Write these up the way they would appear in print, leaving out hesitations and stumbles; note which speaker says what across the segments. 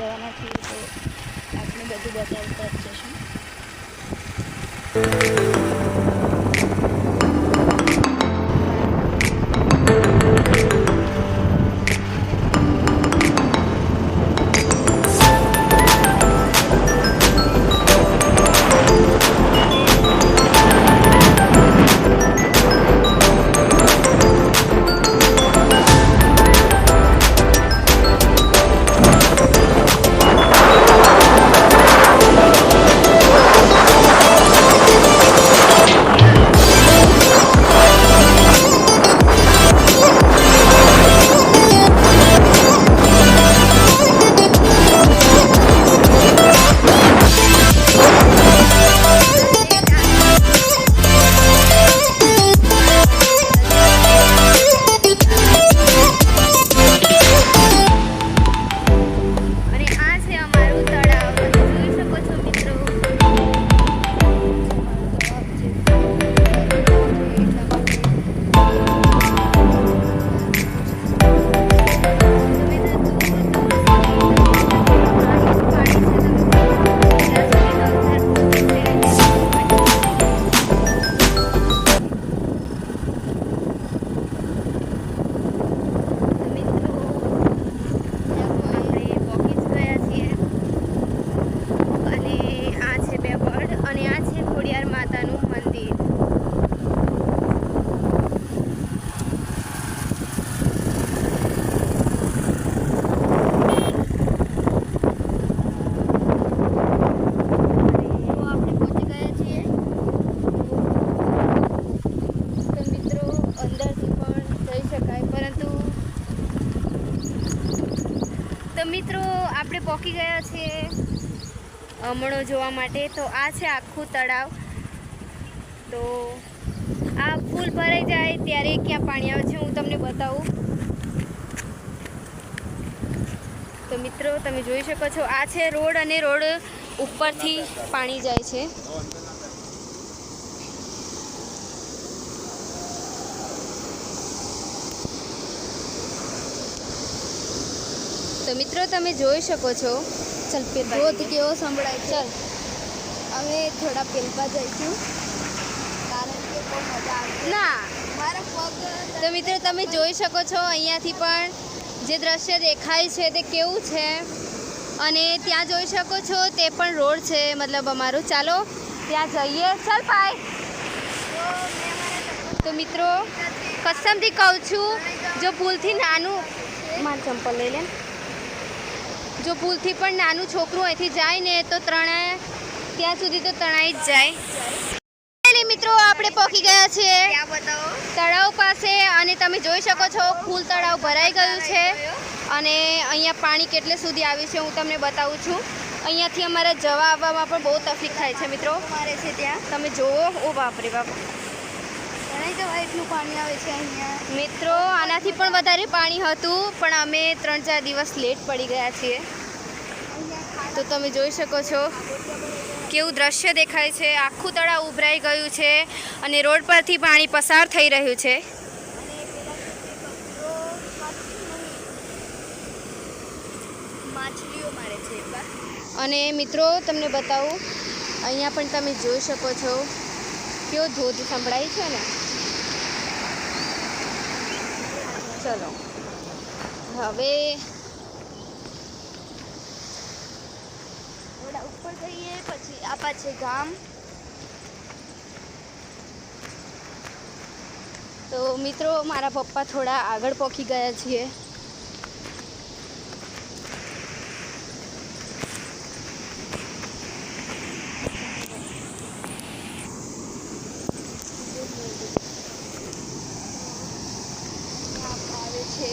Speaker 1: જવાના છીએ તો આપણે બધું બતાવતા જ જશું. તો મિત્રો આપણે પહોંચી ગયા છીએ અમણો જોવા માટે. તો આ છે આખું તળાવ. તો આ ફૂલ ભરાઈ જાય ત્યારે ક્યાં પાણી આવે છે હું તમને બતાવું. તો મિત્રો તમે જોઈ શકો છો આ છે રોડ અને રોડ ઉપરથી પાણી જાય છે. તો મિત્રો તમે જોઈ શકો છો. ચાલ
Speaker 2: ધોધ કેવો સંભળાય. ચાલ અમે થોડા પેલવા જઈશું કારણ કે બહુ મજા આવશે.
Speaker 1: ના
Speaker 2: મારા પગ.
Speaker 1: તો મિત્રો તમે જોઈ શકો છો અહીંયાથી પણ જે દ્રશ્ય દેખાય છે તે કેવું છે. અને ત્યાં જોઈ શકો છો તે પણ રોડ છે મતલબ અમારું. ચાલો ત્યાં જઈએ. ચાલ પાય. તો મિત્રો કસમથી કહું છું જો ભૂલથી નાનું મારું ચંપલ લઈ લે. જો ભૂલથી પણ નાનું છોકરું અહીંથી જાય ને તો ત્યાં સુધી તો તણાઈ જ જાય. મિત્રો આપણે પહોંચી ગયા છીએ તળાવ પાસે અને તમે જોઈ શકો છો ફૂલ તળાવ ભરાઈ ગયું છે. અને અહીંયા પાણી કેટલે સુધી આવ્યું છે હું તમને બતાવું છું. અહીંયાથી અમારે જવા આવવામાં પણ બહુ તકલીફ થાય છે મિત્રો.
Speaker 2: મારે છે ત્યાં
Speaker 1: તમે જુઓ. ઓ બાપરે બાપ,
Speaker 2: ઘણા જવા એટલું પાણી આવે છે અહીંયા.
Speaker 1: મિત્રો આનાથી પણ વધારે પાણી હતું પણ અમે 3-4 દિવસ લેટ પડી ગયા છીએ. તો તમે જોઈ શકો છો કેવું દ્રશ્ય દેખાય છે. આખું તળાવ ઉભરાઈ ગયું છે અને રોડ પરથી પાણી પસાર થઈ રહ્યું છે.
Speaker 2: માછલીઓ મારે છે.
Speaker 1: અને મિત્રો તમને બતાવું અહીંયા પણ તમે જોઈ શકો છો કેવો ધોધ સંભળાય છે ને. ચલો હવે
Speaker 2: થોડા ઉપર જઈએ પછી આ પાછે ગામ.
Speaker 1: તો મિત્રો મારા પપ્પા થોડા આગળ પહોંચી ગયા છીએ.
Speaker 2: આવે છે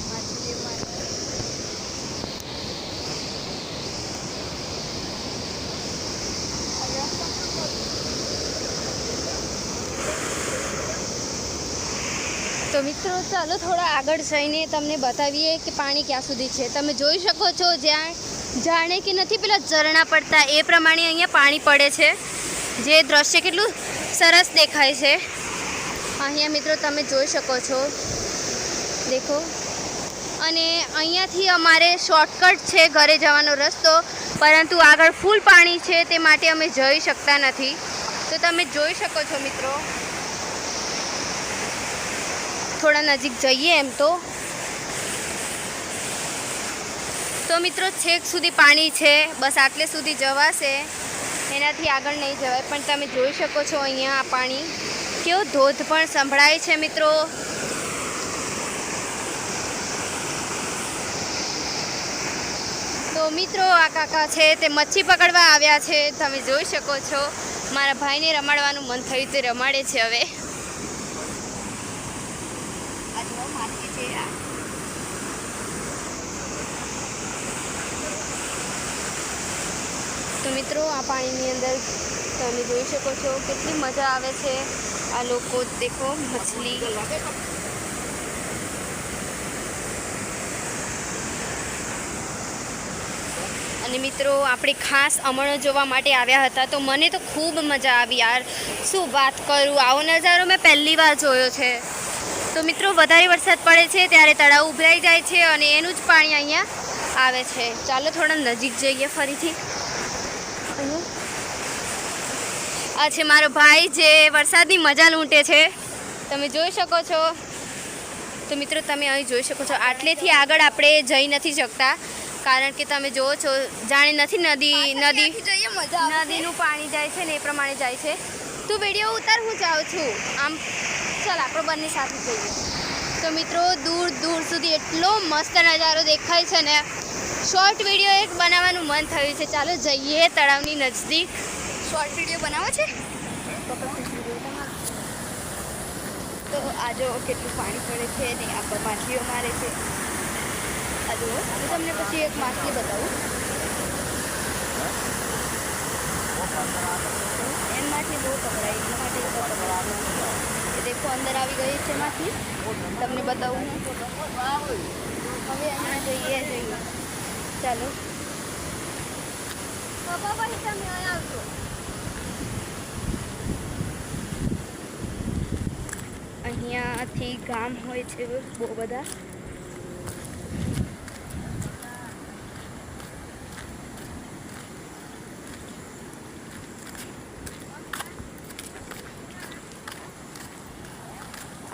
Speaker 2: માછલીઓ મારે.
Speaker 1: તો મિત્રો ચાલો થોડા આગળ જઈને તમને બતાવીએ કે પાણી ક્યાં સુધી છે. તમે જોઈ શકો છો જ્યાં જાણે કે નથી પેલા ઝરણા પડતા એ પ્રમાણે અહીંયા પાણી પડે છે. જે દ્રશ્ય કેટલું સરસ દેખાય છે. અહીંયા મિત્રો તમે જોઈ શકો છો. દેખો અને અહીંયાથી અમારે શોર્ટકટ છે ઘરે જવાનો રસ્તો, પરંતુ આગળ ફૂલ પાણી છે તે માટે અમે જઈ શકતા નથી. તો તમે જોઈ શકો છો મિત્રો, થોડા નજીક જઈએ એમ તો મિત્રો છેક સુધી પાણી છે, બસ આટલે સુધી જવાશે, એનાથી આગળ નહીં જવાય. પણ તમે જોઈ શકો છો અહીંયા આ પાણી કેવો ધોધ પણ સંભળાય છે મિત્રો. તો મિત્રો આ કાકા છે તે મચ્છી પકડવા આવ્યા છે, તમે જોઈ શકો છો. મારા ભાઈને રમાડવાનું મન થયું તે રમાડે છે. હવે આ જો માછી છે આ. તો મિત્રો આ પાણીની અંદર તમે જોઈ શકો છો કેટલી મજા આવે છે. આ લોકો દેખો મછલી. અને મિત્રો આપણે ખાસ અમણો જોવા માટે આવ્યા હતા, તો મને તો ખૂબ મજા આવી યાર, શું વાત કરું. આવો નજારો મેં પહેલી વાર જોયો છે. તો મિત્રો વધારે વરસાદ પડે છે ત્યારે તળાવ ઉભરાઈ જાય છે અને એનું જ પાણી અહીંયા આવે છે. ચાલો થોડા નજીક જઈએ ફરીથી. આ છે મારો ભાઈ જે વરસાદની મજા લૂંટે છે, તમે જોઈ શકો છો. તો મિત્રો તમે અહીં જોઈ શકો છો, આટલેથી આગળ આપણે જઈ નથી શકતા, કારણ કે તમે જુઓ છો જાણે નથી નદીનું પાણી જાય છે ને એ પ્રમાણે જાય છે. તું વિડીયો ઉતાર, હું જાઉં છું આમ. ચાલ આપણે બંને સાથે જઈએ. તો મિત્રો દૂર દૂર સુધી એટલો મસ્ત નજારો દેખાય છે ને, શોર્ટ વિડીયો એક બનાવવાનું મન થયું છે. ચાલો જઈએ તળાવની નજદીક. શોર્ટ વિડીયો બનાવો છે તો આ જો કેટલું પાણી પડે છે ને આ પર માછલીઓ મારે છે. આ જુઓ, હું તમને પછી એક માછલી બતાવું. એમ માછલી બહુ પકડાય, એટલા માટે પકડવાનું. એ દેખો અંદર આવી ગઈ છે માછલી, તમને બતાવું હું. હવે અહીંયા જોઈએ. ચાલો અહીંયાથી ગામ હોય છે બહુ બધા.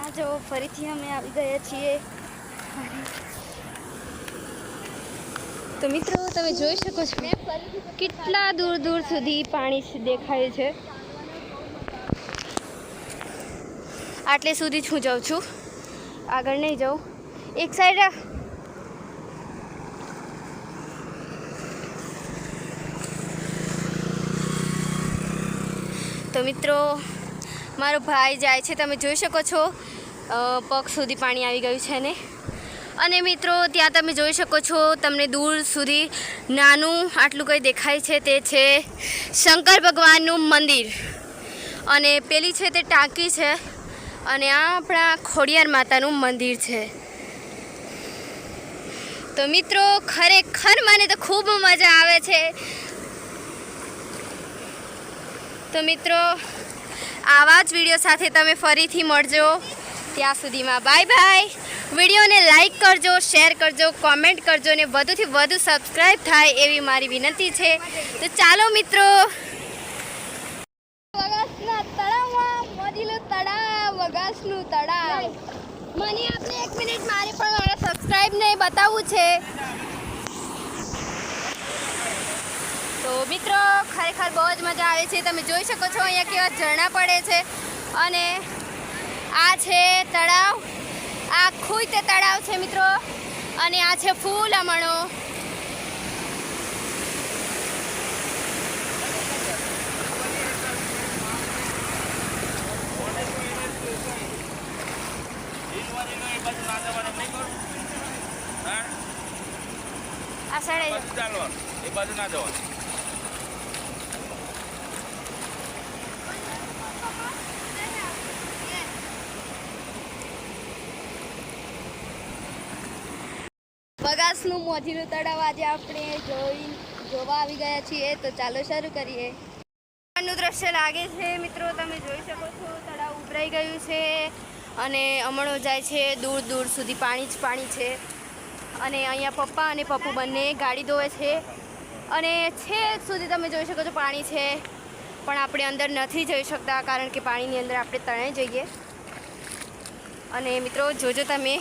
Speaker 1: આ જો ફરીથી અમે આવી ગયા છીએ. તો મિત્રો તમે જોઈ શકો છો કેટલા દૂર દૂર સુધી પાણી દેખાય છે. આટલે સુધી જ હું જાઉં છું, આગળ નહીં જાઉં. એક સાઈડ તો મિત્રો મારો ભાઈ જાય છે, તમે જોઈ શકો છો પગ સુધી પાણી આવી ગયું છે ને. અને મિત્રો ત્યાં તમે જોઈ શકો છો, તમને દૂર સુધી નાનું આટલું કંઈ દેખાય છે, તે છે શંકર ભગવાનનું મંદિર. અને પેલી છે તે ટાંકી છે, અને આ આપણા ખોડિયાર માતાનું મંદિર છે. તો મિત્રો ખરેખર મને તો ખૂબ મજા આવે છે. તો મિત્રો આવા જ વિડીયો સાથે તમે ફરીથી મળજો. ત્યાં સુધીમાં બાય બાય. વિડીયોને લાઈક કરજો, શેર કરજો, કોમેન્ટ કરજો અને વધુથી વધુ સબસ્ક્રાઈબ થાય એવી મારી વિનંતી છે. તો ચાલો મિત્રો, વગાસના તળાવમાં મોજીલું તળાવ, વગાસનું તળાવ. મને આપણે 1 મિનિટ, મારે પણ મારા સબસ્ક્રાઈબને બતાવવું છે. તો મિત્રો ખરેખર બહુ જ મજા આવે છે. તમે જોઈ શકો છો અહીંયા કેવા ઝરણા પડે છે. અને આ છે તળાવ, આખું તે તળાવ છે મિત્રો. અને આ છે ફૂલ અમણો. આ સાઈડ
Speaker 3: એ બાજુ ના જવાનું.
Speaker 2: બગાસનું મોજીલું તળાવ આજે આપણે જોવા આવી ગયા છીએ. તો ચાલો શરૂ કરીએ.
Speaker 1: નું દ્રશ્ય લાગે છે મિત્રો, તમે જોઈ શકો છો તળાવ ઉભરાઈ ગયું છે અને અમણો જાય છે દૂર દૂર સુધી, પાણી જ પાણી છે. અને અહીંયા પપ્પા અને પપ્પુ બંને ગાડી ધોવે છે અને છેક સુધી તમે જોઈ શકો છો પાણી છે, પણ આપણે અંદર નથી જઈ શકતા કારણ કે પાણીની અંદર આપણે તણાઈ જઈએ. અને મિત્રો જોજો તમે